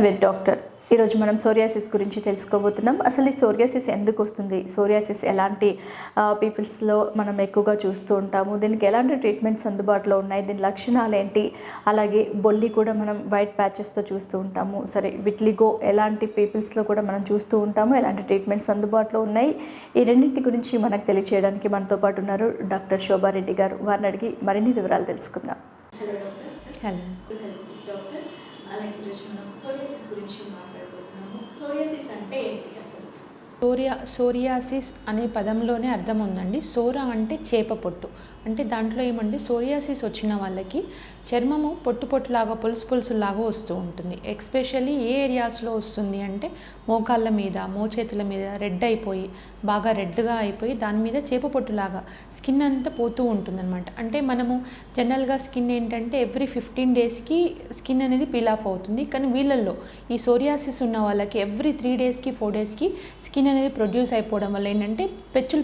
With doctor. ఈరోజు మనం psoriasis గురించి తెలుసుకోబోతున్నాం. అసలు ఈ సోరియాసిస్ ఎందుకు వస్తుంది, సోరియాసిస్ ఎలాంటి పీపుల్స్లో మనం ఎక్కువగా చూస్తూ ఉంటాము, దీనికి ఎలాంటి ట్రీట్మెంట్స్ అందుబాటులో ఉన్నాయి, దీని లక్షణాలు ఏంటి, అలాగే బొల్లి కూడా మనం వైట్ ప్యాచెస్తో చూస్తూ ఉంటాము. సరే, విట్లిగో ఎలాంటి పీపుల్స్లో కూడా మనం చూస్తూ ఉంటాము, ఎలాంటి ట్రీట్మెంట్స్ అందుబాటులో ఉన్నాయి, ఈ రెండింటి గురించి మనకు తెలియచేయడానికి మనతో పాటు ఉన్నారు డాక్టర్ శోభారెడ్డి గారు. వారిని అడిగి మరిన్ని వివరాలు తెలుసుకుందాం. Hello doctor. హలో డాక్టర్, అలాగే ఈరోజు మనం సోరియాసిస్ గురించి మాట్లాడుకుంటున్నాము. సోరియాసిస్ అంటే ఏంటి అసలు? సోరియాసిస్ అనే పదంలోనే అర్థం ఉందండి. సోరా అంటే చేప పొట్టు, అంటే దాంట్లో ఏమండి, సోరియాసిస్ వచ్చిన వాళ్ళకి చర్మము పొట్టు పొట్టులాగా పులుసు పులుసులాగా వస్తూ ఉంటుంది. ఎస్పెషల్లీ ఏ ఏరియాస్లో వస్తుంది అంటే మోకాళ్ళ మీద, మోచేతుల మీద రెడ్ అయిపోయి, బాగా రెడ్గా అయిపోయి దాని మీద చేప పొట్టులాగా స్కిన్ అంతా పోతూ ఉంటుందన్నమాట. అంటే మనము జనరల్గా స్కిన్ ఏంటంటే ఎవ్రీ 15 డేస్కి స్కిన్ అనేది పీల్ ఆఫ్ అవుతుంది. కానీ వీళ్ళల్లో ఈ సోరియాసిస్ ఉన్న వాళ్ళకి ఎవ్రీ 3 డేస్కి 4 డేస్కి స్కిన్ అనేది ప్రొడ్యూస్ అయిపోవడం వల్ల ఏంటంటే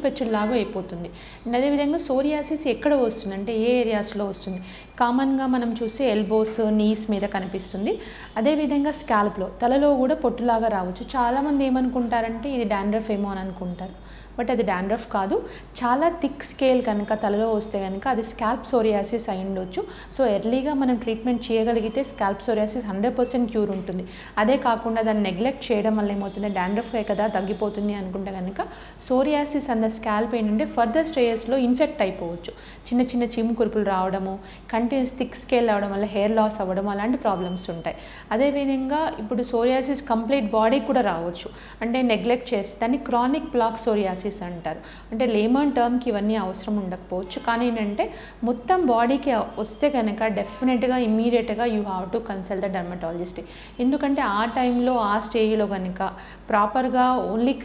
పెచ్చులాగా అయిపోతుంది. అండ్ అదేవిధంగా సోరియాసిస్ ఎక్కడ వస్తుంది అంటే ఏ ఏరియాస్లో వస్తుంది? కామన్గా మనం చూసే ఎల్బోస్, నీస్ మీద కనిపిస్తుంది. అదేవిధంగా స్కాల్ప్లో, తలలో కూడా పొట్టులాగా రావచ్చు. చాలామంది ఏమనుకుంటారంటే ఇది డాండ్రఫ్ ఏమో అని అనుకుంటారు, బట్ అది డాండ్రఫ్ కాదు. చాలా థిక్ స్కేల్ కనుక తలలో వస్తే కనుక అది స్కాల్ప్ సోరియాసిస్ అయి ఉండొచ్చు. సో ఎర్లీగా మనం ట్రీట్మెంట్ చేయగలిగితే స్కాల్ప్ సోరియాసిస్ 100% క్యూర్ ఉంటుంది. అదే కాకుండా దాన్ని నెగ్లెక్ట్ చేయడం వల్ల ఏమవుతుంది, డాండ్రఫ్ కదా తగ్గిపోతుంది అనుకుంటే కనుక సోరియాసిస్ అన్న స్కాల్ప్ ఏంటంటే ఫర్దర్ స్టేజెస్లో ఇన్ఫెక్ట్ అయిపోవచ్చు. చిన్న చిన్న చీము కురుపులు రావడము, కంటిన్యూస్ థిక్ స్కేల్ రావడం వల్ల హెయిర్ లాస్ అవ్వడం, అలాంటి ప్రాబ్లమ్స్ ఉంటాయి. అదేవిధంగా ఇప్పుడు సోరియాసిస్ కంప్లీట్ బాడీ కూడా రావచ్చు. అంటే నెగ్లెక్ట్ చేస్తే దాన్ని క్రానిక్ ప్లాక్ సోరియాసిస్ అంటారు. అంటే లేమన్ టర్మ్కి ఇవన్నీ అవసరం ఉండకపోవచ్చు, కానీ ఏంటంటే మొత్తం బాడీకి వస్తే కనుక డెఫినెట్గా ఇమ్మీడియట్గా you have to consult the dermatologist. ఎందుకంటే ఆ టైంలో ఆ స్టేజ్లో కనుక ప్రాపర్గా ఓన్లీ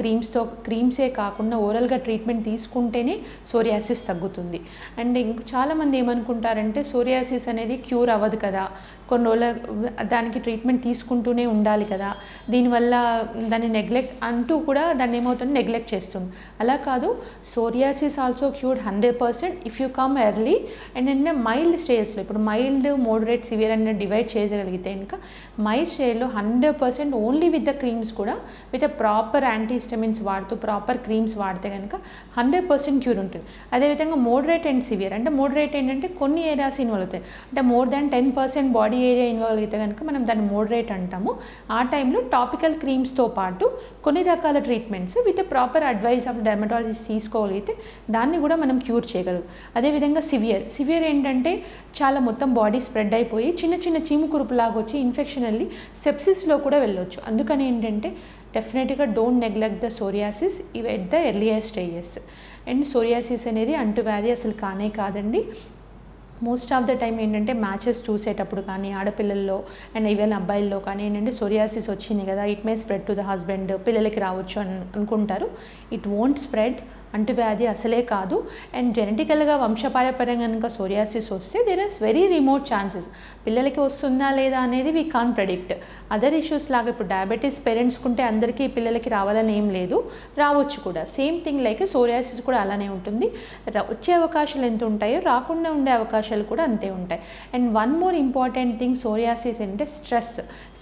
క్రీమ్సే కాకుండా ఓరల్గా ట్రీట్మెంట్ తీసుకుంటేనే సోరియాసిస్ తగ్గుతుంది. అండ్ చాలామంది ఏమనుకుంటారంటే సోరియాసిస్ అనేది క్యూర్ అవ్వదు కదా, కొన్ని రోజుల దానికి ట్రీట్మెంట్ తీసుకుంటూనే ఉండాలి కదా, దీనివల్ల దాన్ని నెగ్లెక్ట్ అంటూ కూడా దాన్ని ఏమవుతుంది నెగ్లెక్ట్ చేస్తుంది. అలా కాదు, psoriasis also cured 100% if you come early. And అంటే మైల్డ్ స్టేజ్లో, ఇప్పుడు మైల్డ్, మోడరేట్, సివియర్ అని డివైడ్ చేయగలిగితే ఇంకా మైల్డ్ స్టేజ్లో 100% ఓన్లీ విత్ ద క్రీమ్స్ కూడా విత్ ప్రాపర్ యాంటీహిస్టమిన్స్ వాడుతూ ప్రాపర్ క్రీమ్స్ వాడితే కనుక 100% క్యూర్ ఉంటుంది. అదేవిధంగా మోడరేట్ అండ్ సివియర్, అంటే మోడరేట్ ఏంటంటే కొన్ని ఏరియాస్ ఇన్వాల్వ్ అవుతాయి, అంటే more than 10% body area involve అయితే కనుక మనం దాన్ని మోడరేట్ అంటాము. ఆ టైంలో టాపికల్ క్రీమ్స్తో పాటు కొన్ని రకాల treatments with proper advice of dermatologist తీసుకోగలిగితే దాన్ని కూడా మనం క్యూర్ చేయగలం. అదేవిధంగా సివియర్ ఏంటంటే చాలా మొత్తం బాడీ స్ప్రెడ్ అయిపోయి చిన్న చిన్న చీము కురుపులాగా వచ్చి ఇన్ఫెక్షన్ వెళ్ళి సెప్సిస్లో కూడా వెళ్ళొచ్చు. అందుకని ఏంటంటే డెఫినెట్గా డోంట్ నెగ్లెక్ట్ ద సోరియాసిస్ ఇవి at the earlier stages. And psoriasis అనేది అంటువ్యాధి అసలు కానే కాదండి. మోస్ట్ ఆఫ్ ద టైం ఏంటంటే మ్యాచెస్ చూసేటప్పుడు కానీ ఆడపిల్లల్లో అండ్ ఈవెన్ అబ్బాయిల్లో కానీ ఏంటంటే సోరియాసిస్ వచ్చింది కదా, it may spread to the husband, పిల్లలకి రావచ్చు అని అనుకుంటారు. ఇట్ వోంట్ స్ప్రెడ్, అంటువ్యాధి అసలే కాదు. అండ్ జెనెటికల్గా వంశపారపర్యంగా కనుక సోరియాసిస్ వస్తే there are very remote chances. పిల్లలకి వస్తుందా లేదా అనేది we can't predict. Other issues లాగా ఇప్పుడు డయాబెటీస్ పేరెంట్స్కుంటే అందరికీ పిల్లలకి రావాలని ఏం లేదు, రావచ్చు కూడా. సేమ్ థింగ్ లైక్ సోరియాసిస్ కూడా అలానే ఉంటుంది. వచ్చే అవకాశాలు ఎంత ఉంటాయో రాకుండా ఉండే అవకాశాలు కూడా అంతే ఉంటాయి. And one more important thing psoriasis అంటే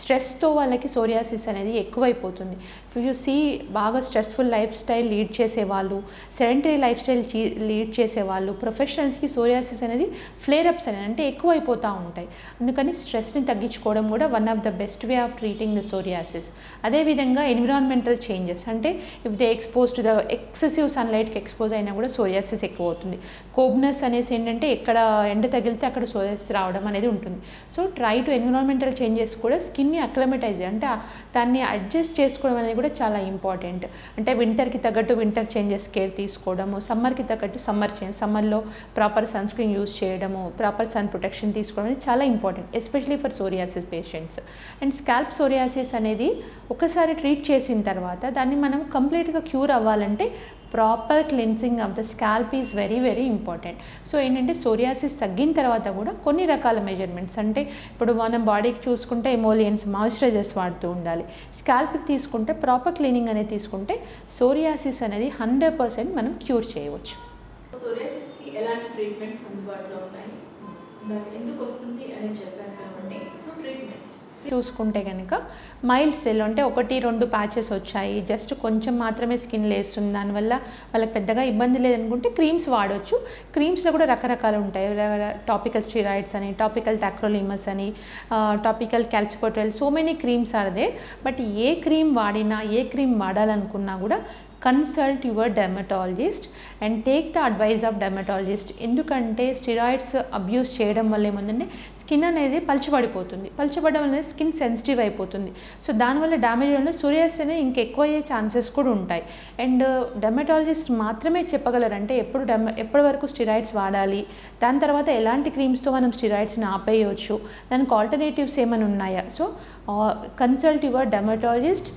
స్ట్రెస్తో వాళ్ళకి సోరియాసిస్ అనేది ఎక్కువైపోతుంది. యూ సీ బాగా స్ట్రెస్ఫుల్ లైఫ్ స్టైల్ లీడ్ చేసేవాళ్ళు, సెడెంటరీ లైఫ్ స్టైల్ లీడ్ చేసేవాళ్ళు, ప్రొఫెషనల్స్కి సోరియాసిస్ అనేది ఫ్లేరప్స్ అనేది అంటే ఎక్కువైపోతూ ఉంటాయి. అందుకని స్ట్రెస్ని తగ్గించుకోవడం కూడా one of the best way of treating the psoriasis. అదేవిధంగా ఎన్విరాన్మెంటల్ చేంజెస్, అంటే if they expose to the excessive సన్లైట్కి ఎక్స్పోజ్ అయినా కూడా సోరియాసిస్ ఎక్కువ అవుతుంది. కోబ్నెస్ అనేసి ఏంటంటే ఎక్కడ ఎండ తగిలితే అక్కడ సోరియాసిస్ రావడం అనేది ఉంటుంది. So try to environmental changes కూడా స్కిన్ని అక్లమటైజ్ అంటే దాన్ని అడ్జస్ట్ చేసుకోవడం అనేది కూడా చాలా ఇంపార్టెంట్. అంటే వింటర్కి తగ్గట్టు వింటర్ చేంజెస్ కేర్ తీసుకోవడము, సమ్మర్కి తగ్గట్టు సమ్మర్లో ప్రాపర్ సన్ స్క్రీన్ యూజ్ చేయడము, ప్రాపర్ సన్ ప్రొటెక్షన్ తీసుకోవడం అనేది చాలా important, especially for psoriasis patients. And scalp psoriasis అనేది ఒకసారి ట్రీట్ చేసిన తర్వాత దాన్ని మనం కంప్లీట్గా క్యూర్ అవ్వాలంటే proper cleansing of the scalp is very very important. So ఏంటంటే సోరియాసిస్ తగ్గిన తర్వాత కూడా కొన్ని రకాల మెజర్మెంట్స్, అంటే ఇప్పుడు మనం బాడీకి చూసుకుంటే ఎమోలియన్స్, మాయిశ్చరైజర్స్ వాడుతూ ఉండాలి. స్కాల్ప్కి తీసుకుంటే ప్రాపర్ క్లీనింగ్ అనేది తీసుకుంటే సోరియాసిస్ అనేది 100% మనం క్యూర్ చేయవచ్చు. సోరియాసిస్కి ఎలాంటి ట్రీట్మెంట్స్ అందుబాటులో ఉన్నాయి, ఎందుకు వస్తుంది అని చెప్పారు కాబట్టి, సో ట్రీట్మెంట్స్ చూసుకుంటే కనుక మైల్డ్ సెల్ అంటే 1-2 ప్యాచెస్ వచ్చాయి, జస్ట్ కొంచెం మాత్రమే స్కిన్ లేస్తుంది, దానివల్ల వాళ్ళకి పెద్దగా ఇబ్బంది లేదనుకుంటే క్రీమ్స్ వాడవచ్చు. క్రీమ్స్లో కూడా రకరకాలు ఉంటాయి, టాపికల్ స్టిరాయిడ్స్ అని, టాపికల్ టాక్రోలిమస్ అని, topical calcipotriol, so many creams are there. But ఏ క్రీమ్ వాడినా, ఏ క్రీమ్ వాడాలనుకున్నా కూడా consult your dermatologist and take the advice of dermatologist. ఎందుకంటే స్టిరాయిడ్స్ అబ్యూస్ చేయడం వల్ల ఏముందంటే స్కిన్ అనేది పలచబడిపోతుంది, పలచబడడం వల్ల స్కిన్ సెన్సిటివ్ అయిపోతుంది. సో దానివల్ల డ్యామేజ్ వల్ల సోరియాసిస్ అనేది ఇంకెక్కువ అయ్యే ఛాన్సెస్ కూడా ఉంటాయి. అండ్ డెర్మటాలజిస్ట్ మాత్రమే చెప్పగలరు అంటే ఎప్పటి వరకు స్టిరాయిడ్స్ వాడాలి, దాని తర్వాత ఎలాంటి క్రీమ్స్తో మనం స్టిరాయిడ్స్ని ఆపేయవచ్చు, దానికి ఆల్టర్నేటివ్స్ ఏమైనా ఉన్నాయా. So consult your dermatologist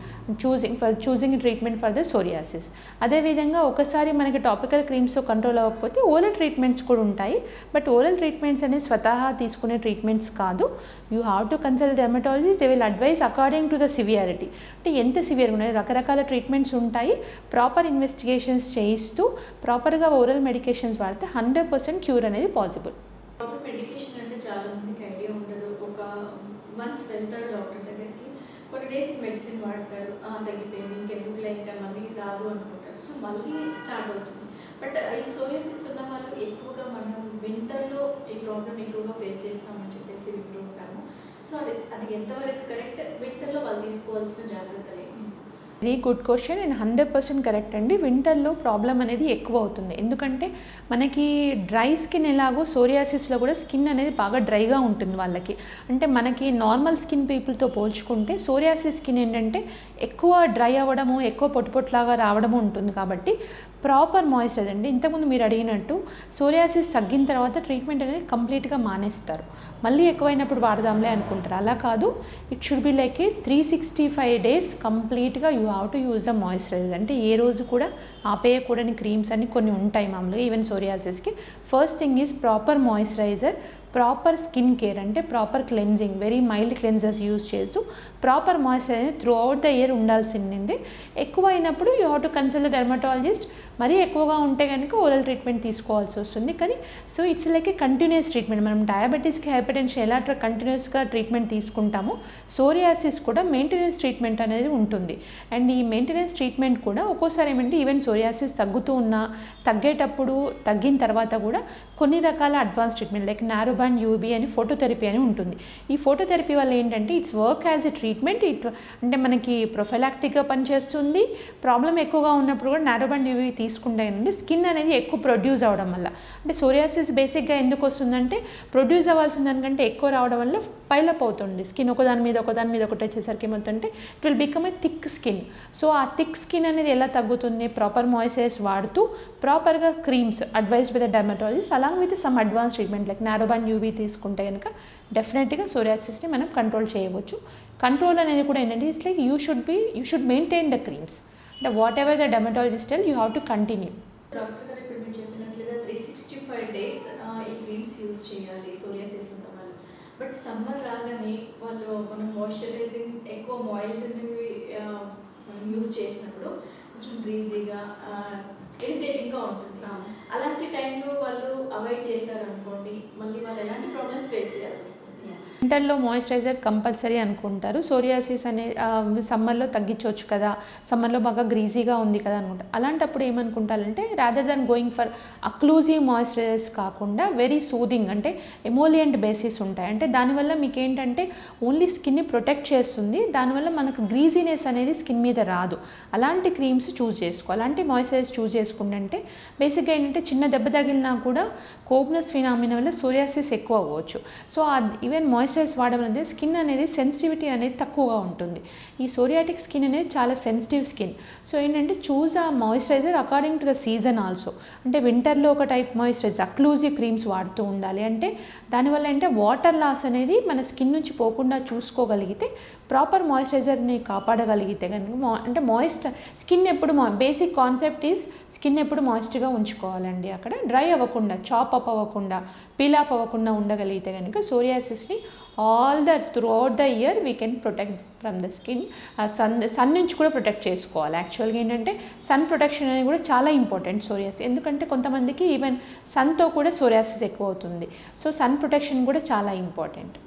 choosing treatment for the psoriasis. అదేవిధంగా ఒకసారి మనకి టాపికల్ క్రీమ్స్తో కంట్రోల్ అవ్వకపోతే ఓరల్ ట్రీట్మెంట్స్ కూడా ఉంటాయి. బట్ ఓరల్ ట్రీట్మెంట్స్ అనేది స్వతహా తీసుకునే ట్రీట్మెంట్స్ కాదు. You have to consult dermatologist, they will advice according to the severity. అంటే ఎంత సివియర్గా ఉన్నాయి, రకరకాల ట్రీట్మెంట్స్ ఉంటాయి. ప్రాపర్ ఇన్వెస్టిగేషన్స్ చేయిస్తూ ప్రాపర్గా ఓరల్ మెడికేషన్స్ వాడితే 100% క్యూర్ అనేది పాసిబుల్. ప్రాపర్ మెడికేషన్ అంటే చాలా మందికి ఐడియా ఉండదు. ఒక మంత్స్ వెళ్తాడు డాక్టర్ దగ్గరికి, కొన్ని డేస్ మెడిసిన్ వాడతారు, తగ్గిపోయింది, ఇంకెందుకులే ఇంకా మళ్ళీ రాదు అనుకుంటారు. సో మళ్ళీ స్టార్ట్ అవుతుంది. బట్ ఈ సోరియాసిస్ ఉన్న వాళ్ళు ఎక్కువగా మనం వింటర్లో ఈ ప్రాబ్లం ఎక్కువగా ఫేస్ చేస్తామని చెప్పేసి వింటూ ఉంటాము. సో అది ఎంతవరకు కరెక్ట్, వింటర్లో వాళ్ళు తీసుకోవాల్సిన జాగ్రత్తలు ఏంటి? Very good question and 100% correct అండి. వింటర్లో ప్రాబ్లం అనేది ఎక్కువ అవుతుంది, ఎందుకంటే మనకి డ్రై స్కిన్ ఎలాగో సోరియాసిస్లో కూడా స్కిన్ అనేది బాగా డ్రైగా ఉంటుంది వాళ్ళకి. అంటే మనకి నార్మల్ స్కిన్ పీపుల్తో పోల్చుకుంటే సోరియాసిస్ స్కిన్ ఏంటంటే ఎక్కువ డ్రై అవ్వడము, ఎక్కువ పొట్టులాగా రావడము ఉంటుంది. కాబట్టి ప్రాపర్ మాయిశ్చరైజర్ అండి, ఇంతకుముందు మీరు అడిగినట్టు సోరియాసిస్ తగ్గిన తర్వాత ట్రీట్మెంట్ అనేది కంప్లీట్గా మానేస్తారు, మళ్ళీ ఎక్కువైనప్పుడు వాడదాంలే అనుకుంటారు. అలా కాదు, it should be like A 365 days కంప్లీట్గా you have to use a moisturiser. అంటే ఏ రోజు కూడా ఆపేయకూడని క్రీమ్స్ అని కొన్ని ఉంటాయి మామూలుగా ఈవెన్ సోరియాసిస్కి. First thing is proper moisturiser, proper skin care అంటే proper cleansing, very mild cleansers use చేస్తూ proper moisturiser throughout the year ఉండాల్సింది. ఎక్కువ అయినప్పుడు you have to consult dermatologist. మరీ ఎక్కువగా ఉంటే కనుక ఓరల్ ట్రీట్మెంట్ తీసుకోవాల్సి వస్తుంది. కానీ so it's like a continuous treatment. మనం డయాబెటీస్కి, హైపర్టెన్షన్ ఎలా కంటిన్యూస్గా ట్రీట్మెంట్ తీసుకుంటామో సోరియాసిస్ కూడా మెయింటెనెన్స్ ట్రీట్మెంట్ అనేది ఉంటుంది. అండ్ ఈ మెయింటెనెన్స్ ట్రీట్మెంట్ కూడా ఒక్కోసారి ఏమంటే ఈవెన్ సోరియాసిస్ తగ్గుతూ ఉన్నా, తగ్గేటప్పుడు, తగ్గిన తర్వాత కూడా కొన్ని రకాల advance treatment like narrowband UB అని ఫోటోథెరపీ అని ఉంటుంది. ఈ ఫోటోథెరపీ వల్ల ఏంటంటే it's work as a treatment. అంటే మనకి ప్రొఫైలాక్టిక్గా పనిచేస్తుంది. ప్రాబ్లం ఎక్కువగా ఉన్నప్పుడు కూడా నారోబాండ్ యూబీ తీసుకుంటే స్కిన్ అనేది ఎక్కువ ప్రొడ్యూస్ అవ్వడం వల్ల, అంటే సోరియాసిస్ బేసిక్గా ఎందుకు వస్తుందంటే ప్రొడ్యూస్ అవ్వాల్సిన దానికంటే ఎక్కువ రావడం వల్ల పైలప్ అవుతుంది స్కిన్. ఒకదాని మీద ఒకటి వచ్చేసరికి ఏమవుతుందంటే it will become a thick skin. So ఆ థిక్ స్కిన్ అనేది ఎలా తగ్గుతుంది? ప్రాపర్ మాయిశ్చరైజర్స్ వాడుతూ, ప్రాపర్గా creams advised by the dermatologist along with some advance treatment like narrowband UVB తీసుకుంటే కనుక డెఫినెట్గా సోరియాసిస్ని మనం కంట్రోల్ చేయవచ్చు. కంట్రోల్ అనేది కూడా ఏంటంటే it's like you should maintain the creams. అంటే whatever the dermatologist tell you have to continue. Doctor గారు ఇప్పుడు మీరు చెప్పినట్లుగా 365 days ఈ క్రీమ్స్ యూజ్ చేయాలి సోరియాసిస్ ఉన్న వాళ్ళు. బట్ సమ్మర్ రాగానే వాళ్ళు మనం మాయిశ్చరైజింగ్ ఎక్కువ మాయిల్డ్వి మనం యూజ్ చేసినప్పుడు కొంచెం గ్రీజీగా, ఇరిటేటింగ్గా ఉంటుంది. అలాంటి టైంలో వాళ్ళు అవాయిడ్ చేశారనుకోండి, మళ్ళీ వాళ్ళు ఎలాంటి ప్రాబ్లమ్స్ ఫేస్ చేయాల్సి వస్తుంది? వింటర్లో మాయిశ్చరైజర్ కంపల్సరీ అనుకుంటారు. సోరియాసిస్ అనే సమ్మర్లో తగ్గించవచ్చు కదా, సమ్మర్లో బాగా గ్రీజీగా ఉంది కదా అనుకుంటారు. అలాంటప్పుడు ఏమనుకుంటారంటే rather than going for occlusive moisturisers కాకుండా వెరీ సూదింగ్ అంటే ఎమోలియంట్ బేసిస్ ఉంటాయి. అంటే దానివల్ల మీకు ఏంటంటే ఓన్లీ స్కిన్ని ప్రొటెక్ట్ చేస్తుంది, దానివల్ల మనకు గ్రీజీనెస్ అనేది స్కిన్ మీద రాదు. అలాంటి క్రీమ్స్ చూస్ చేసుకో, అలాంటి మాయిశ్చరైజర్స్ చూస్ చేసుకుంటే బేసిక్గా ఏంటంటే చిన్న దెబ్బ తగిలినా కూడా కోబ్నస్ ఫినామినా వల్ల సోరియాసిస్ ఎక్కువ అవ్వచ్చు. సో ఈవెన్ మాయిశ్చరైజర్స్ వాడడం అనేది స్కిన్ అనేది సెన్సిటివిటీ అనేది తక్కువగా ఉంటుంది. ఈ సోరియాటిక్ స్కిన్ అనేది చాలా సెన్సిటివ్ స్కిన్. సో ఏంటంటే చూజ్ ఆ moisturiser according to the season also. అంటే వింటర్లో ఒక టైప్ మాయిశ్చరైజర్, అక్లూజివ్ క్రీమ్స్ వాడుతూ ఉండాలి. అంటే దానివల్ల అంటే వాటర్ లాస్ అనేది మన స్కిన్ నుంచి పోకుండా చూసుకోగలిగితే, ప్రాపర్ మాయిశ్చరైజర్ని కాపాడగలిగితే కనుక అంటే స్కిన్ ఎప్పుడు బేసిక్ కాన్సెప్ట్ ఈజ్ స్కిన్ ఎప్పుడు మాయిస్ట్గా ఉంచుకోవాలండి. అక్కడ డ్రై అవ్వకుండా, చాప్ అప్ అవ్వకుండా, పీల్ ఆఫ్ అవ్వకుండా ఉండగలిగితే కనుక సోరియాసిస్ని throughout the year we can protect from the skin. Sun నుంచి కూడా ప్రొటెక్ట్ చేసుకోవాలి. యాక్చువల్గా ఏంటంటే సన్ ప్రొటెక్షన్ అనేది కూడా చాలా ఇంపార్టెంట్ సోరియాసిస్. ఎందుకంటే కొంతమందికి ఈవెన్ సన్తో కూడా సోరియాసిస్ ఎక్కువ అవుతుంది. సో సన్ ప్రొటెక్షన్ కూడా చాలా ఇంపార్టెంట్.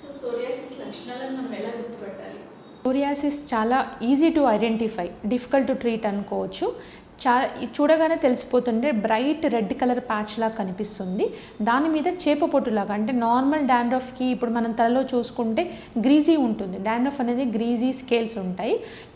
సో సోరియాసిస్ లక్షణాలను మనం ఎలా గుర్తుపట్టాలి? సోరియాసిస్ చాలా easy to identify, difficult to treat అనుకోవచ్చు. చూడగానే తెలిసిపోతుంటే బ్రైట్ రెడ్ కలర్ ప్యాచ్ లాగా కనిపిస్తుంది. దాని మీద చేప పొట్టులాగా, అంటే నార్మల్ డాండ్రఫ్కి ఇప్పుడు మనం తలలో చూసుకుంటే గ్రీజీ ఉంటుంది. డాండ్రఫ్ అనేది గ్రీజీ స్కేల్స్ ఉంటాయి.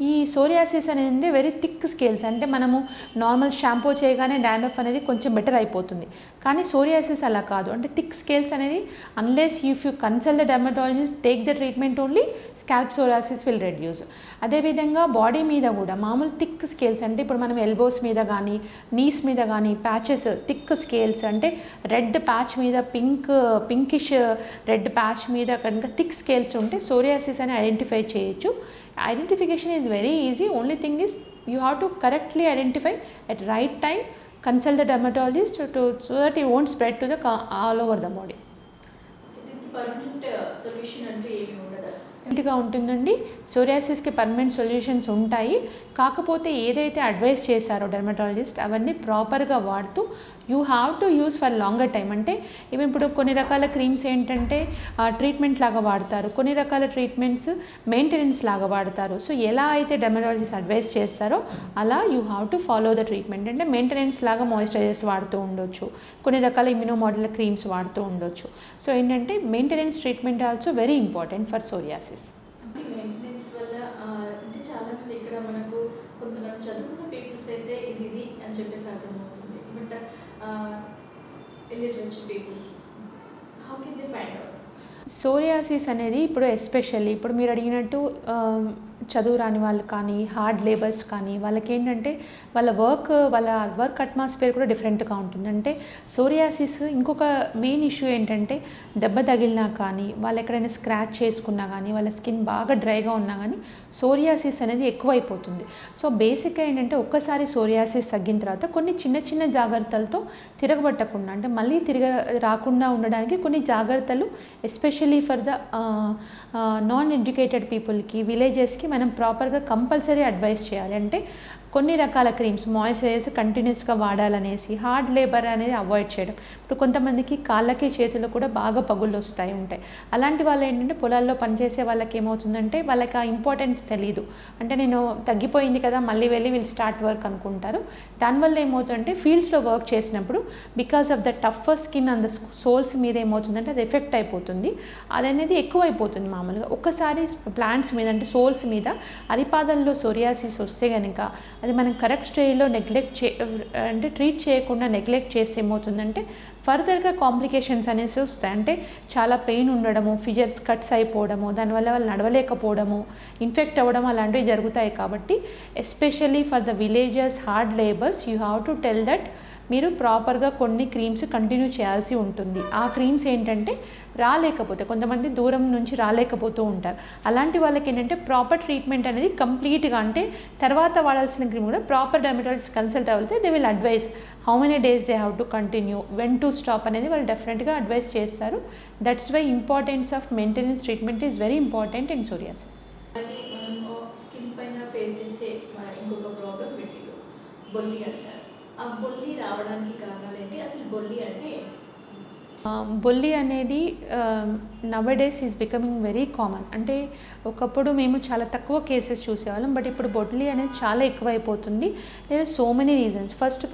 ఈ సోరియాసిస్ అనేది వెరీ థిక్ స్కేల్స్, అంటే మనము నార్మల్ షాంపూ చేయగానే డాండ్రఫ్ అనేది కొంచెం బెటర్ అయిపోతుంది. కానీ సోరియాసిస్ అలా కాదు, అంటే థిక్ స్కేల్స్ అనేది unless if you consult the dermatologist, take the treatment only, scalp psoriasis will reduce. అదేవిధంగా బాడీ మీద కూడా మామూలు థిక్ స్కేల్స్, అంటే ఇప్పుడు మనం ఎల్బోస్ మీద కానీ నీస్ మీద కానీ ప్యాచెస్, థిక్ స్కేల్స్ అంటే రెడ్ ప్యాచ్ మీద పింకిష్ రెడ్ ప్యాచ్ మీద కనుక థిక్ స్కేల్స్ ఉంటే సోరియాసిస్ అని ఐడెంటిఫై చేయొచ్చు. Identification is very easy. Only thing is you have to correctly identify at right time, consult the dermatologist so that it won't spread to the all over the body. దీనికి permanent solution అంటే ఏమి ఉండదా? ఇంటిగా ఉంటుందండి. సోరియాసిస్కి permanent solutions ఉంటాయి. కాకపోతే ఏదైతే advice చేశారో డెర్మటాలజిస్ట్ అవన్నీ ప్రాపర్గా వాడుతూ you have to use for longer time. అంటే ఇవి ఇప్పుడు కొన్ని రకాల క్రీమ్స్ ఏంటంటే ట్రీట్మెంట్ లాగా వాడతారు, కొన్ని రకాల ట్రీట్మెంట్స్ మెయింటెనెన్స్ లాగా వాడతారు. సో ఎలా అయితే డెర్మటాలజిస్ట్ అడ్వైస్ చేస్తారో అలా you have to follow the treatment. అంటే మెయింటెనెన్స్ లాగా మాయిశ్చరైజర్స్ వాడుతూ ఉండొచ్చు, కొన్ని రకాల ఇమ్యూనో మోడల్ క్రీమ్స్ వాడుతూ ఉండొచ్చు. సో ఏంటంటే maintenance treatment also very important for psoriasis. Maintenance వల్ల అంటే చాలామంది ఇక్కడ మనకు కొంతమంది చదువుకున్న పీపుల్స్ అయితే ఇది అని చెప్పేసి అర్థమవుతుంది. But illiterate peoples how can they find out? Psoriasis అనేది ఇప్పుడు ఎస్పెషల్లీ ఇప్పుడు మీరు అడిగినట్టు చదువు రాని వాళ్ళు కానీ హార్డ్ లేబర్స్ కానీ వాళ్ళకి ఏంటంటే వాళ్ళ వర్క్ అట్మాస్ఫియర్ కూడా డిఫరెంట్గా ఉంటుంది. అంటే సోరియాసిస్ ఇంకొక మెయిన్ ఇష్యూ ఏంటంటే దెబ్బ తగిలినా కానీ వాళ్ళు ఎక్కడైనా స్క్రాచ్ చేసుకున్నా కానీ వాళ్ళ స్కిన్ బాగా డ్రైగా ఉన్నా కానీ సోరియాసిస్ అనేది ఎక్కువైపోతుంది. సో బేసిక్గా ఏంటంటే ఒక్కసారి సోరియాసిస్ తగ్గిన తర్వాత కొన్ని చిన్న చిన్న జాగ్రత్తలతో తిరగబట్టకుండా, అంటే మళ్ళీ రాకుండా ఉండడానికి కొన్ని జాగ్రత్తలు especially for the non educated పీపుల్కి, విలేజెస్కి మనం ప్రాపర్గా కంపల్సరీ అడ్వైస్ చేయాలి. అంటే కొన్ని రకాల క్రీమ్స్ మాయిశ్చరైజర్స్ కంటిన్యూస్గా వాడాలనేసి, హార్డ్ లేబర్ అనేది అవాయిడ్ చేయడం. ఇప్పుడు కొంతమందికి కాళ్ళకి చేతులకు కూడా బాగా పగుళ్ళు ఉంటాయి. అలాంటి వాళ్ళు ఏంటంటే పొలాల్లో పనిచేసే వాళ్ళకి ఏమవుతుందంటే వాళ్ళకి ఆ ఇంపార్టెన్స్ తెలీదు. అంటే నేను తగ్గిపోయింది కదా మళ్ళీ వెళ్ళి వీళ్ళు స్టార్ట్ వర్క్ అనుకుంటారు. దానివల్ల ఏమవుతుందంటే ఫీల్డ్స్లో వర్క్ చేసినప్పుడు because of the టఫర్ skin and the souls మీద ఏమవుతుందంటే అది ఎఫెక్ట్ అయిపోతుంది. అది అనేది ఎక్కువ అయిపోతుంది. మామూలుగా ఒక్కసారి ప్లాంట్స్ మీద అంటే సోల్స్ మీద అరిపాదల్లో సోరియాసిస్ వస్తే కనుక అది మనం కరెక్ట్ స్టేజ్లో అంటే ట్రీట్ చేయకుండా నెగ్లెక్ట్ చేస్తే ఏమవుతుందంటే ఫర్దర్గా కాంప్లికేషన్స్ అనేసి వస్తాయి. అంటే చాలా పెయిన్ ఉండడము, ఫిజర్స్ కట్స్ అయిపోవడము, దానివల్ల వాళ్ళు నడవలేకపోవడము, ఇన్ఫెక్ట్ అవ్వడం అలాంటివి జరుగుతాయి. కాబట్టి especially for the villages hard labours you have to tell that మీరు ప్రాపర్గా కొన్ని క్రీమ్స్ కంటిన్యూ చేయాల్సి ఉంటుంది. ఆ క్రీమ్స్ ఏంటంటే రాలేకపోతే కొంతమంది దూరం నుంచి రాలేకపోతూ ఉంటారు. అలాంటి వాళ్ళకి ఏంటంటే ప్రాపర్ ట్రీట్మెంట్ అనేది కంప్లీట్గా, అంటే తర్వాత వాడాల్సిన క్రీమ్ కూడా ప్రాపర్ డెర్మటాలజిస్ట్ కన్సల్ట్ అవుతే they will advise how many days they have to continue, when to stop అనేది వాళ్ళు డెఫినెట్గా అడ్వైస్ చేస్తారు. That's why importance of maintenance treatment is very important in psoriasis. అలాగే మనం స్కిన్ పైన ఫేస్ చేసే ఇంకొక ప్రాబ్లం విటిలిగో, బొల్లి అంటారు. ఆ బొల్లి రావడానికి కారణాలు ఏంటి? అసలు బొల్లి అంటే ఏంటి? బొల్లి అనేది నవడేస్ ఈజ్ బికమింగ్ వెరీ కామన్. అంటే ఒకప్పుడు మేము చాలా తక్కువ కేసెస్ చూసేవాళ్ళం, బట్ ఇప్పుడు బొల్లి అనేది చాలా ఎక్కువైపోతుంది. లేదా సో మెనీ రీజన్స్. ఫస్ట్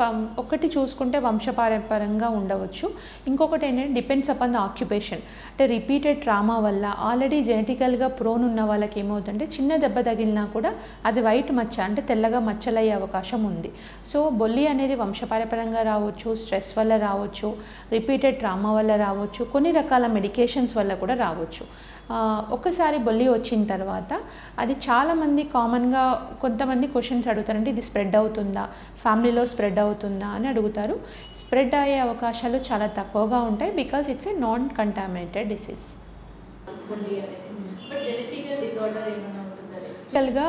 ఒకటి చూసుకుంటే వంశపారంపరంగా ఉండవచ్చు. ఇంకొకటి ఏంటంటే డిపెండ్స్ అపాన్ ద ఆక్యుపేషన్. అంటే రిపీటెడ్ ట్రామా వల్ల ఆల్రెడీ జెనెటికల్గా ప్రోన్ ఉన్న వాళ్ళకి ఏమవుతుందంటే చిన్న దెబ్బ తగిలినా కూడా అది వైట్ మచ్చ అంటే తెల్లగా మచ్చలయ్యే అవకాశం ఉంది. సో బొల్లి అనేది వంశపారంపరంగా రావచ్చు, స్ట్రెస్ వల్ల రావచ్చు, రిపీటెడ్ ట్రామా వల్ల రావచ్చు, కొన్ని రకాల మెడికేషన్స్ వల్ల కూడా రావచ్చు. ఒక్కసారి బొల్లి వచ్చిన తర్వాత అది చాలామంది కామన్గా కొంతమంది క్వశ్చన్స్ అడుగుతారంటే ఇది స్ప్రెడ్ అవుతుందా, ఫ్యామిలీలో స్ప్రెడ్ అవుతుందా అని అడుగుతారు. స్ప్రెడ్ అయ్యే అవకాశాలు చాలా తక్కువగా ఉంటాయి because it's a non contaminated disease. But genetical disorder ఏమైనా ఉంటుందా? యాక్చువల్గా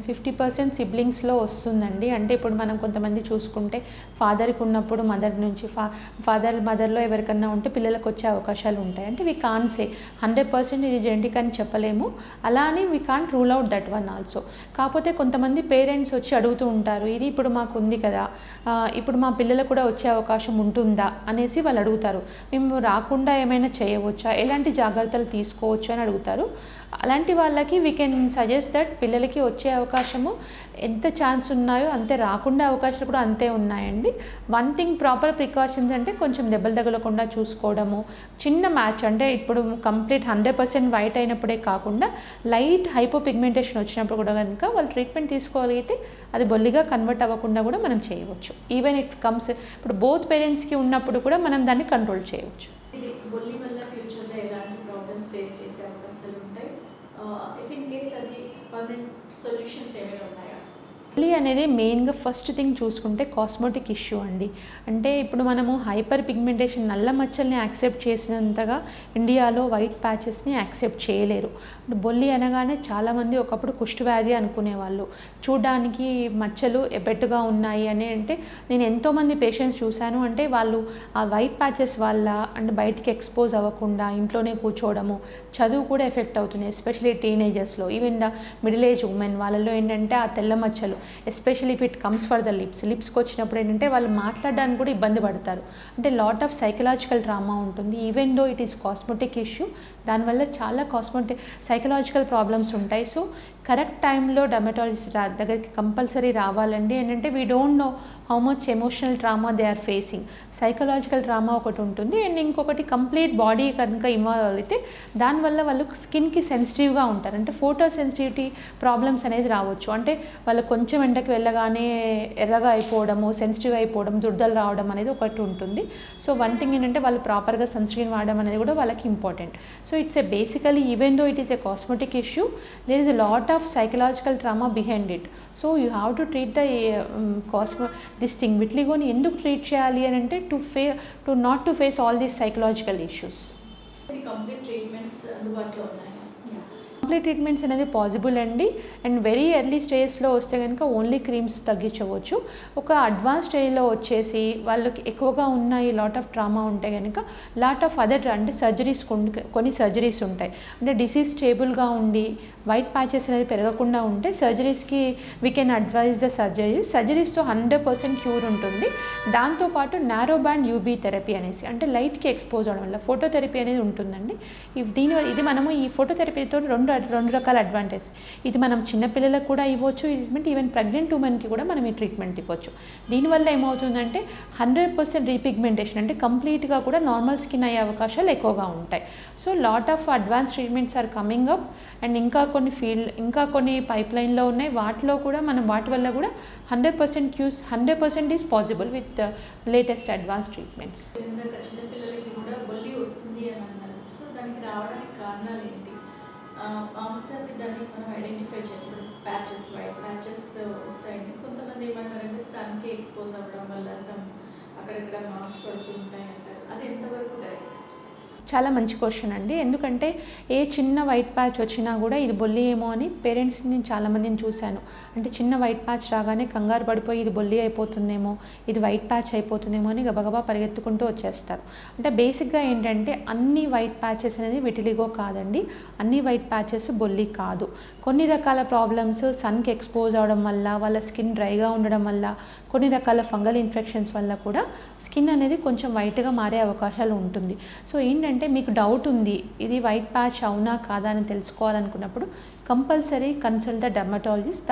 50% సిబ్లింగ్స్లో వస్తుందండి. అంటే ఇప్పుడు మనం కొంతమంది చూసుకుంటే ఫాదర్కి ఉన్నప్పుడు మదర్ నుంచి మదర్లో ఎవరికన్నా ఉంటే పిల్లలకు వచ్చే అవకాశాలు ఉంటాయి. అంటే వీ కాన్ సే 100% ఇది జెనెటిక్ అని చెప్పలేము. అలా అని we can't rule out that one also. కాకపోతే కొంతమంది పేరెంట్స్ వచ్చి అడుగుతూ ఉంటారు, ఇది ఇప్పుడు మాకు ఉంది కదా, ఇప్పుడు మా పిల్లలకు కూడా వచ్చే అవకాశం ఉంటుందా అనేసి వాళ్ళు అడుగుతారు. మేము రాకుండా ఏమైనా చేయవచ్చా, ఎలాంటి జాగ్రత్తలు తీసుకోవచ్చు అని అడుగుతారు. అలాంటి వాళ్ళకి వీ కెన్ సజెస్ట్ దట్ పిల్లలకి వచ్చే అవకాశము ఎంత ఛాన్స్ ఉన్నాయో అంతే, రాకుండా అవకాశాలు కూడా అంతే ఉన్నాయండి. వన్ థింగ్ ప్రాపర్ ప్రికాషన్స్ అంటే కొంచెం దెబ్బలు తగలకుండా చూసుకోవడము, చిన్న మ్యాచ్ అంటే ఇప్పుడు కంప్లీట్ 100% వైట్ అయినప్పుడే కాకుండా లైట్ హైపోపిగ్మెంటేషన్ వచ్చినప్పుడు కూడా కనుక వాళ్ళు ట్రీట్మెంట్ తీసుకోగలిగితే అది బొల్లిగా కన్వర్ట్ అవ్వకుండా కూడా మనం చేయవచ్చు. ఈవెన్ ఇట్ కమ్స్ ఇప్పుడు బోత్ పేరెంట్స్కి ఉన్నప్పుడు కూడా మనం దాన్ని కంట్రోల్ చేయవచ్చు. ఇది బొల్లి వల్ల ఫ్యూచర్లో ఎలాంటి ప్రాబ్లమ్స్ ఫేస్ చేసే అవకాశాలు ఉంటాయి? ఇఫ్ ఇన్ కేస్ అది పర్మనెంట్ సొల్యూషన్స్ ఏమైనా ఉన్నాయా? బొల్లి అనేది మెయిన్గా ఫస్ట్ థింగ్ చూసుకుంటే కాస్మెటిక్ ఇష్యూ అండి. అంటే ఇప్పుడు మనము హైపర్ పిగ్మెంటేషన్ నల్ల మచ్చల్ని యాక్సెప్ట్ చేసినంతగా ఇండియాలో వైట్ ప్యాచెస్ని యాక్సెప్ట్ చేయలేరు. బొల్లి అనగానే చాలామంది ఒకప్పుడు కుష్ఠవ్యాధి అనుకునేవాళ్ళు, చూడడానికి మచ్చలు ఎబ్బెట్టుగా ఉన్నాయి అని. అంటే నేను ఎంతోమంది పేషెంట్స్ చూశాను, అంటే వాళ్ళు ఆ వైట్ ప్యాచెస్ వల్ల అంటే బయటికి ఎక్స్పోజ్ అవ్వకుండా ఇంట్లోనే కూర్చోవడము, చదువు కూడా ఎఫెక్ట్ అవుతుంది. ఎస్పెషలీ టీనేజర్స్లో, even the middle age women వాళ్ళలో ఏంటంటే ఆ తెల్ల మచ్చలు, especially if it comes for the లిప్స్కి వచ్చినప్పుడు ఏంటంటే వాళ్ళు మాట్లాడడానికి కూడా ఇబ్బంది పడతారు. అంటే లాట్ ఆఫ్ సైకలాజికల్ డ్రామా ఉంటుంది. Even though it is cosmetic issue, దానివల్ల చాలా సైకలాజికల్ ప్రాబ్లమ్స్ ఉంటాయి. సో కరెక్ట్ టైంలో డర్మటాలజిస్ట్ దగ్గరికి కంపల్సరీ రావాలండి. ఏంటంటే we don't know how much emotional drama they are facing. Psychological drama ఒకటి ఉంటుంది, అండ్ ఇంకొకటి కంప్లీట్ బాడీ కనుక ఇన్వాల్వ్ అయితే దానివల్ల వాళ్ళు స్కిన్కి సెన్సిటివ్గా ఉంటారు. అంటే ఫోటో సెన్సిటివిటీ ప్రాబ్లమ్స్ అనేది రావచ్చు. అంటే వాళ్ళు కొంచెం ఎండకి వెళ్ళగానే ఎర్రగా అయిపోవడము, సెన్సిటివ్ అయిపోవడం, దురదలు రావడం అనేది ఒకటి ఉంటుంది. సో వన్ థింగ్ ఏంటంటే వాళ్ళు ప్రాపర్గా సన్ స్క్రీన్ వాడడం అనేది కూడా వాళ్ళకి important. So it's a basically even though it is a cosmetic issue, there is a lot of psychological trauma behind it. So you have to treat the this thing vitiligo ni enduku treat cheyali ani ante to not to face all these psychological issues. The complete treatments అందుబాటులో ఉన్నాయా? Complete treatments అనేది possible అండి. And very early స్టేజ్లో వస్తే కనుక only creams తగ్గించవచ్చు. ఒక advance స్టేజ్లో వచ్చేసి వాళ్ళకి ఎక్కువగా ఉన్నాయి, లాట్ ఆఫ్ ట్రామా ఉంటే కనుక లాట్ ఆఫ్ అదర్ అంటే సర్జరీస్, కొన్ని సర్జరీస్ ఉంటాయి. అంటే డిసీజ్ స్టేబుల్గా ఉండి వైట్ ప్యాచెస్ అనేది పెరగకుండా ఉంటే సర్జరీస్కి వీ కెన్ అడ్వైజ్ ద సర్జరీస్తో 100% క్యూర్ ఉంటుంది. దాంతోపాటు నారో బ్యాండ్ యూబీ థెరపీ అనేసి, అంటే లైట్కి ఎక్స్పోజ్ అవడం వల్ల ఫోటోథెరపీ అనేది ఉంటుందండి. ఇది మనము ఈ ఫోటోథెరపీతో రెండు రకాల అడ్వాంటేజ్. ఇది మనం చిన్నపిల్లలకు కూడా ఇవ్వచ్చు ట్రీట్మెంట్, ఈవెన్ ప్రెగ్నెంట్ ఉమెన్కి కూడా మనం ఈ ట్రీట్మెంట్ ఇవ్వచ్చు. దీనివల్ల ఏమవుతుందంటే 100% రీపిగ్మెంటేషన్, అంటే కంప్లీట్గా కూడా నార్మల్ స్కిన్ అయ్యే అవకాశాలు ఎక్కువగా ఉంటాయి. So lot of advance treatments are coming up, and ఇంకా కొన్ని పైప్ లైన్లో ఉన్నాయి. వాటి వల్ల కూడా 100% is possible with latest advance treatments. చిన్నపిల్లలకి కూడా బొల్లి వస్తుంది అని అన్నారు. సో దానికి రావడానికి కారణాలు ఏంటి? మామూలుగా దాన్ని మనం ఐడెంటిఫై చేయడం, వైట్ ప్యాచెస్ వస్తాయని కొంతమంది ఏమంటారంటే సన్కి ఎక్స్పోజ్ అవ్వడం వల్ల అక్కడక్కడ మార్క్స్ పడుతూ ఉంటాయి అంటారు. అది ఎంతవరకు కరెక్ట్? చాలా మంచి క్వశ్చన్ అండి. ఎందుకంటే ఏ చిన్న వైట్ ప్యాచ్ వచ్చినా కూడా ఇది బొల్లి ఏమో అని పేరెంట్స్ని నేను చాలామందిని చూశాను. అంటే చిన్న వైట్ ప్యాచ్ రాగానే కంగారు పడిపోయి ఇది బొల్లి అయిపోతుందేమో, ఇది వైట్ ప్యాచ్ అయిపోతుందేమో అని గబగబా పరిగెత్తుకుంటూ వచ్చేస్తారు. అంటే బేసిక్గా ఏంటంటే అన్ని వైట్ ప్యాచెస్ అనేది విటిలిగో కాదండి, అన్ని వైట్ ప్యాచెస్ బొల్లి కాదు. కొన్ని రకాల ప్రాబ్లమ్స్ సన్కి ఎక్స్పోజ్ అవడం వల్ల, వాళ్ళ స్కిన్ డ్రైగా ఉండడం వల్ల, కొన్ని రకాల ఫంగల్ ఇన్ఫెక్షన్స్ వల్ల కూడా స్కిన్ అనేది కొంచెం వైట్గా మారే అవకాశాలు ఉంటుంది. సో ఏంటంటే మీకు డౌట్ ఉంది ఇది వైట్ ప్యాచ్ అవునా కాదా అని తెలుసుకోవాలనుకున్నప్పుడు compulsory consult the dermatologist.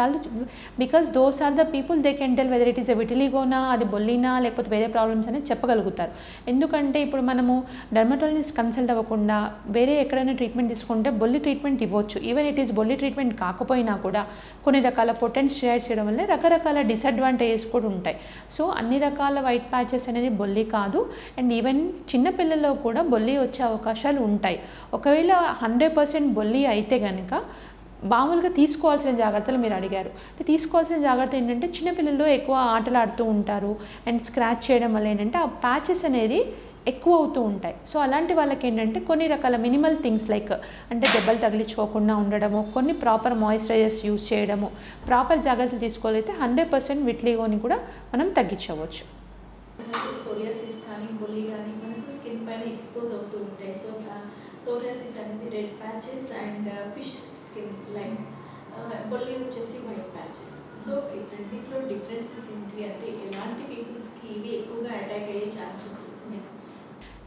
Because those are the people they can tell whether it is a విటిలిగోనా, అది బొల్లినా, లేకపోతే వేరే ప్రాబ్లమ్స్ అనేది చెప్పగలుగుతారు. ఎందుకంటే ఇప్పుడు మనము డర్మటాలజిస్ట్ కన్సల్ట్ అవ్వకుండా వేరే ఎక్కడైనా ట్రీట్మెంట్ తీసుకుంటే బొల్లి ట్రీట్మెంట్ ఇవ్వచ్చు. Even it is Bolli treatment కాకపోయినా కూడా కొన్ని రకాల పొటెంట్ స్టెరాయిడ్స్ చేయడం వల్ల రకరకాల డిసడ్వాంటేజెస్ కూడా ఉంటాయి. సో అన్ని రకాల వైట్ ప్యాచెస్ అనేది బొల్లి కాదు. అండ్ ఈవెన్ చిన్నపిల్లల్లో కూడా బొల్లి వచ్చే అవకాశాలు ఉంటాయి. ఒకవేళ 100% బొల్లి అయితే కనుక మామూలుగా తీసుకోవాల్సిన జాగ్రత్తలు మీరు అడిగారు. అంటే తీసుకోవాల్సిన జాగ్రత్త ఏంటంటే చిన్నపిల్లల్లో ఎక్కువ ఆటలు ఆడుతూ ఉంటారు, అండ్ స్క్రాచ్ చేయడం వల్ల ఏంటంటే ఆ ప్యాచెస్ అనేది ఎక్కువ అవుతూ ఉంటాయి. సో అలాంటి వాళ్ళకి ఏంటంటే కొన్ని రకాల మినిమల్ థింగ్స్ లైక్ అంటే దెబ్బలు తగిలించుకోకుండా ఉండడము, కొన్ని ప్రాపర్ మాయిశ్చరైజర్స్ యూజ్ చేయడము, ప్రాపర్ జాగ్రత్తలు తీసుకోగలిగితే 100% విట్లిగోని కూడా మనం తగ్గించవచ్చు. సోరియాసిస్ కానీ బొల్లి కానీ మనకు స్కిన్ పైన ఎక్స్పోజ్ అవుతూ ఉంటాయి. సో సోరియాసిస్ అనేది red patches and fish skin like, బొల్లి వచ్చేసి వైట్ ప్యాచెస్. సో ఈ రెండింటిలో డిఫరెన్సెస్ ఏంటి అంటే ఎలాంటి పీపుల్స్కి ఇవి ఎక్కువగా అటాక్ అయ్యే ఛాన్స్ ఉంటుంది?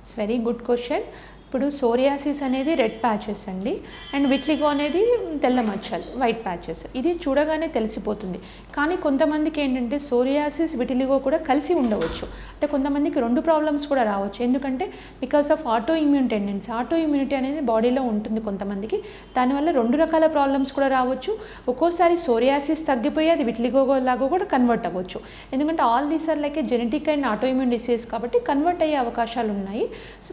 It's very good question. ఇప్పుడు సోరియాసిస్ అనేది రెడ్ ప్యాచెస్ అండి, అండ్ విట్లిగో అనేది తెల్ల మచ్చలు వైట్ ప్యాచెస్. ఇది చూడగానే తెలిసిపోతుంది. కానీ కొంతమందికి ఏంటంటే సోరియాసిస్ విటిలిగో కూడా కలిసి ఉండవచ్చు. అంటే కొంతమందికి 2 ప్రాబ్లమ్స్ కూడా రావచ్చు. ఎందుకంటే because of auto immune tendency, auto immunity అనేది బాడీలో ఉంటుంది కొంతమందికి. దానివల్ల 2 రకాల ప్రాబ్లమ్స్ కూడా రావచ్చు. ఒక్కోసారి సోరియాసిస్ తగ్గిపోయి అది విట్లిగో లాగా కూడా కన్వర్ట్ అవ్వచ్చు. ఎందుకంటే all these are like a genetic and autoimmune disease కాబట్టి కన్వర్ట్ అయ్యే అవకాశాలు ఉన్నాయి. సో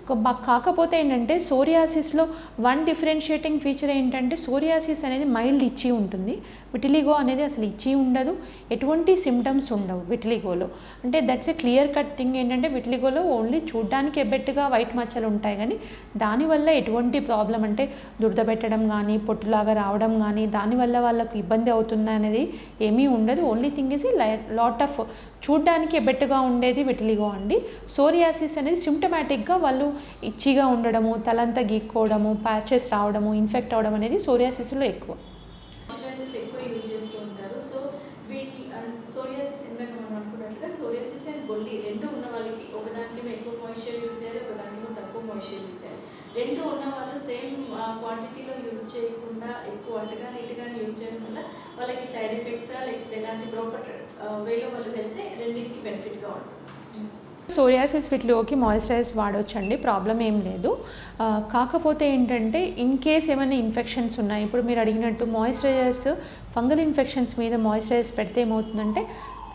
కాకపోతే ఏంటంటే సోరియాసిస్లో వన్ డిఫరెన్షియేటింగ్ ఫీచర్ ఏంటంటే సోరియాసిస్ అనేది మైల్డ్ ఇచ్చి ఉంటుంది. విటిలిగో అనేది అసలు ఇచ్చి ఉండదు, ఎటువంటి సిమ్టమ్స్ ఉండవు విటిలిగోలో. అంటే that's a clear cut thing. ఏంటంటే విటిలిగోలో ఓన్లీ చూడ్డానికి ఎబ్బెట్టుగా వైట్ మచ్చలు ఉంటాయి, కానీ దానివల్ల ఎటువంటి ప్రాబ్లం అంటే దురద పెట్టడం కానీ పొట్టులాగా రావడం కానీ దానివల్ల వాళ్ళకు ఇబ్బంది అవుతుందా అనేది ఏమీ ఉండదు. Only thing is lot of చూడ్డానికి ఎబ్బెట్టుగా ఉండేది విటిలిగో అండి. సోరియాసిస్ అనేది సిమ్టమాటిక్గా వాళ్ళు ఇచ్చిగా ఉండడము, తలంతా గీక్కోవడము, ప్యాచెస్ రావడము, ఇన్ఫెక్ట్ అవడం అనేది సోరియాసిస్లో ఎక్కువ. ఎక్కువ యూజ్ చేస్తూ ఉంటారు. సో సోరియాసిస్ ఇందాక మనం అనుకున్నట్లుగా సోరియాసిస్ అండ్ బొల్లి 2 ఉన్న వాళ్ళకి ఒకదానికేమో ఎక్కువ మాయిశ్చర్ యూజ్ చేయాలి, ఒకదానికేమో తక్కువ మాయిశ్చర్ యూజ్ చేయాలి. 2 ఉన్న వాళ్ళు సేమ్ క్వాంటిటీలో యూజ్ చేయకుండా ఎక్కువ అటుగానే ఇటుగానే యూజ్ చేయడం వల్ల వాళ్ళకి సైడ్ ఎఫెక్ట్సా లేకపోతే ఎలాంటి ప్రాపర్ వేలో వాళ్ళు వెళ్తే రెండింటికి బెనిఫిట్గా ఉంటుంది. సోరియాసిస్ విట్లిగోకి మాయిశ్చరైజ్ వాడొచ్చండి, ప్రాబ్లం ఏం లేదు. కాకపోతే ఏంటంటే ఇన్ కేస్ ఏమైనా ఇన్ఫెక్షన్స్ ఉన్నాయి, ఇప్పుడు మీరు అడిగినట్టు మాయిశ్చరైజర్స్ ఫంగల్ ఇన్ఫెక్షన్స్ మీద మాయిశ్చరైజర్స్ పెడితే ఏమవుతుందంటే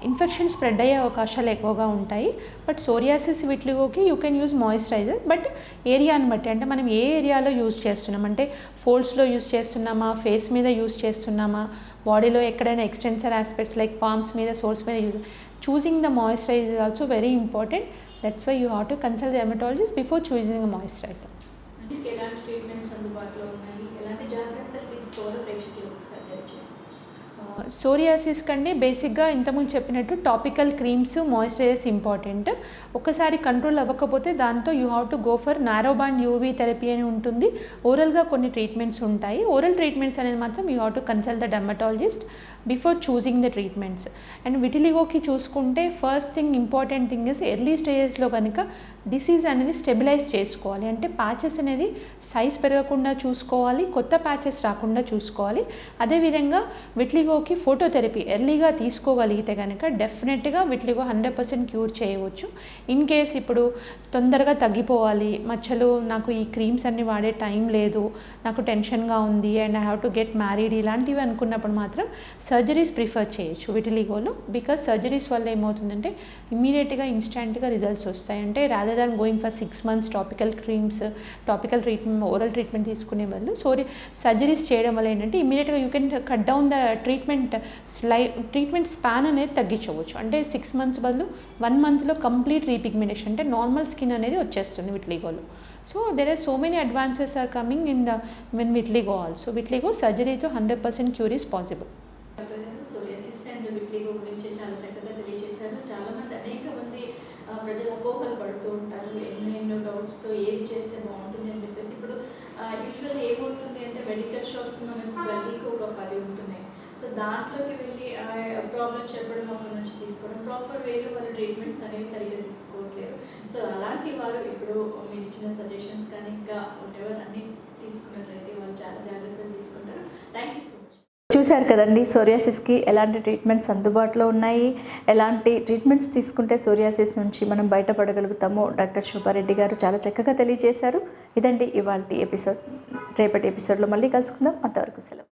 ఇన్ఫెక్షన్ స్ప్రెడ్ అయ్యే అవకాశాలు ఎక్కువగా ఉంటాయి. బట్ సోరియాసిస్ విట్లిగోకి you can use moisturiser, but ఏరియాని బట్టి. అంటే మనం ఏ ఏరియాలో యూజ్ చేస్తున్నాం, అంటే ఫోల్డ్స్లో యూజ్ చేస్తున్నామా, ఫేస్ మీద యూజ్ చేస్తున్నామా, బాడీలో ఎక్కడైనా ఎక్స్టెన్సర్ ఆస్పెక్ట్స్ లైక్ పామ్స్ మీద, సోల్స్ మీద use. Choosing the moisturiser is also very important. That's why you have to consult the dermatologist before choosing a moisturizer. ఎలాంటి ట్రీట్మెంట్స్ అందుబాటులో ఉన్నాయి, ఎలాంటి జాగ్రత్తలు తీసుకోవాలో ప్రేక్షకులకు ఒకసారి తెలియజేయండి. సోరియాసిస్ కంటే బేసిక్గా ఇంతకుముందు చెప్పినట్టు టాపికల్ క్రీమ్స్, మాయిశ్చరైజర్స్ ఇంపార్టెంట్. ఒకసారి కంట్రోల్ అవ్వకపోతే దాంతో you have to go for narrow band UV therapy అని ఉంటుంది. ఓరల్గా కొన్ని ట్రీట్మెంట్స్ ఉంటాయి. ఓరల్ ట్రీట్మెంట్స్ అనేది మాత్రం you have to consult the dermatologist before choosing the treatments. And విటిలిగోకి చూసుకుంటే first thing important thing is early స్టేజెస్లో కనుక డిసీజ్ అనేది స్టెబిలైజ్ చేసుకోవాలి. అంటే ప్యాచెస్ అనేది సైజ్ పెరగకుండా చూసుకోవాలి, కొత్త ప్యాచెస్ రాకుండా చూసుకోవాలి. అదేవిధంగా విట్లిగోకి ఫోటోథెరపీ ఎర్లీగా తీసుకోగలిగితే కనుక డెఫినెట్గా విట్లిగో 100% క్యూర్ చేయవచ్చు. ఇన్ కేస్ ఇప్పుడు తొందరగా తగ్గిపోవాలి, మచ్చలు నాకు ఈ క్రీమ్స్ అన్ని వాడే టైం లేదు, నాకు టెన్షన్గా ఉంది and I have to get married ఇలాంటివి అనుకున్నప్పుడు మాత్రం సర్జరీస్ ప్రిఫర్ చేయొచ్చు విటిలిగోలో. బికాస్ సర్జరీస్ వల్ల ఏమవుతుందంటే ఇమీడియట్గా ఇన్స్టెంట్గా రిజల్ట్స్ వస్తాయి. అంటే rather than going for 6 months topical creams, topical treatment, oral treatment తీసుకునే వాళ్ళు సర్జరీస్ చేయడం వల్ల ఏంటంటే ఇమీడియట్గా you can cut down the treatment span అనేది తగ్గించవచ్చు. అంటే 6 months బదులు 1 monthలో కంప్లీట్ రీపిగ్మెంటేషన్ అంటే నార్మల్ స్కిన్ అనేది వచ్చేస్తుంది విట్లిగోలో. So there are so many advances are coming in the when vitiligo also. Vitiligo సర్జరీతో 100% cure is possible. Psoriasis and vitiligo గురించి చాలా చక్కగా తెలియజేశారు. చాలామంది అనేక మంది ప్రజలు అపోహలు పడుతూ ఉంటారు, ఎన్నెన్నో డౌట్స్తో ఏది చేస్తే బాగుంటుంది అని చెప్పేసి. ఇప్పుడు యూజువల్లీ ఏమవుతుంది అంటే మెడికల్ షాప్స్ మనకు గల్లీకి ఒక 10 ఉంటున్నాయి. సో దాంట్లోకి వెళ్ళి ప్రాబ్లం చెప్పడం, అక్కడ నుంచి తీసుకోవడం, ప్రాపర్ వేలో వాళ్ళ ట్రీట్మెంట్స్ అనేవి సరిగ్గా తీసుకోవట్లేదు. సో అలాంటి వారు ఇప్పుడు మీరు ఇచ్చిన సజెషన్స్ కానీ ఇంకా వాటెవర్ అన్నీ తీసుకున్నట్లయితే వాళ్ళు చాలా జాగ్రత్తలు తీసుకుంటారు. Thank you so much. చూశారు కదండి, సోరియాసిస్కి ఎలాంటి ట్రీట్మెంట్స్ అందుబాటులో ఉన్నాయి, ఎలాంటి ట్రీట్మెంట్స్ తీసుకుంటే సోరియాసిస్ నుంచి మనం బయటపడగలుగుతామో డాక్టర్ శోభారెడ్డి గారు చాలా చక్కగా తెలియజేశారు. ఇదండి ఇవాల్టి ఎపిసోడ్. రేపటి ఎపిసోడ్లో మళ్ళీ కలుసుకుందాం. అంతవరకు సెలవు.